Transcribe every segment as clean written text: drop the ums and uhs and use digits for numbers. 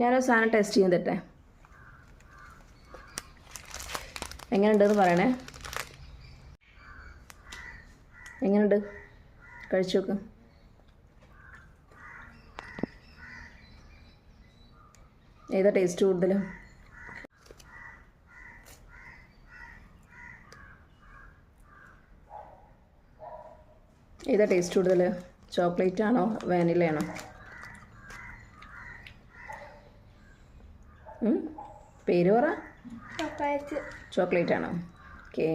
ഞാനൊരു സാധനം ടെസ്റ്റ് ചെയ്തിട്ടെ എങ്ങനെയുണ്ടെന്ന് പറയണേ. എങ്ങനെയുണ്ട്? കഴിച്ചു നോക്ക്. ഏതാ ടേസ്റ്റ് കൂടുതൽ? ഏതാ ടേസ്റ്റ് കൂടുതൽ? ചോക്ലേറ്റ് ആണോ വാനിലയാണോ? പേര് പറ. ചോക്ലേറ്റ് ആണോ? ഓക്കെ.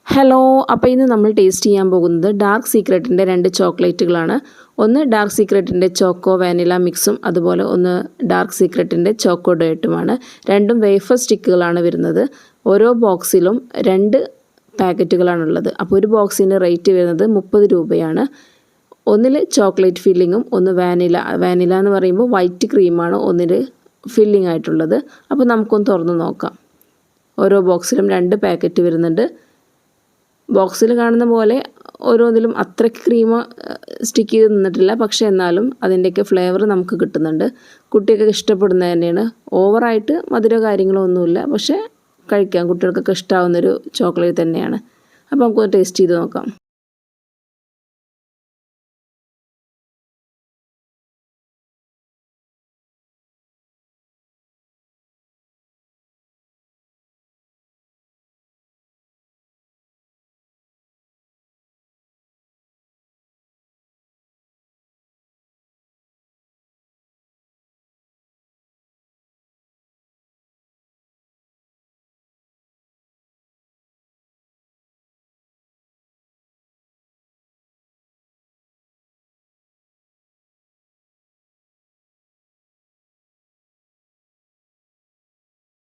ഹലോ, അപ്പോൾ ഇന്ന് നമ്മൾ ടേസ്റ്റ് ചെയ്യാൻ പോകുന്നത് ഡാർക്ക് സീക്രട്ടിൻ്റെ 2 ചോക്ലേറ്റുകളാണ്. ഒന്ന് ഡാർക്ക് സീക്രട്ടിൻ്റെ ചോക്കോ വാനില മിക്സും അതുപോലെ ഒന്ന് ഡാർക്ക് സീക്രട്ടിൻ്റെ ചോക്കോ ഡേട്ടുമാണ്. രണ്ടും വേഫർ സ്റ്റിക്കുകളാണ് വരുന്നത്. ഓരോ ബോക്സിലും 2 പാക്കറ്റുകളാണുള്ളത്. അപ്പോൾ ഒരു ബോക്സിന് റേറ്റ് വരുന്നത് 30 രൂപയാണ്. ഒന്നിൽ ചോക്ലേറ്റ് ഫില്ലിങ്ങും ഒന്ന് വാനില എന്ന് പറയുമ്പോൾ വൈറ്റ് ക്രീമാണ് ഒന്നിൽ ഫില്ലിംഗ് ആയിട്ടുള്ളത്. അപ്പോൾ നമുക്കൊന്ന് തുറന്ന് നോക്കാം. ഓരോ ബോക്സിലും 2 പാക്കറ്റ് വരുന്നുണ്ട്. ബോക്സിൽ കാണുന്ന പോലെ ഓരോന്നിലും അത്രയ്ക്ക് ക്രീം സ്റ്റിക്ക് ചെയ്ത് നിന്നിട്ടില്ല, പക്ഷേ എന്നാലും അതിൻ്റെയൊക്കെ ഫ്ലേവർ നമുക്ക് കിട്ടുന്നുണ്ട്. കുട്ടികൾക്ക് ഇഷ്ടപ്പെടുന്നത് തന്നെയാണ്. ഓവറായിട്ട് മധുര കാര്യങ്ങളോ ഒന്നുമില്ല, പക്ഷേ കഴിക്കാം, കുട്ടികൾക്കൊക്കെ ഇഷ്ടമാവുന്നൊരു ചോക്ലേറ്റ് തന്നെയാണ്. അപ്പോൾ നമുക്കൊന്ന് ടേസ്റ്റ് ചെയ്ത് നോക്കാം.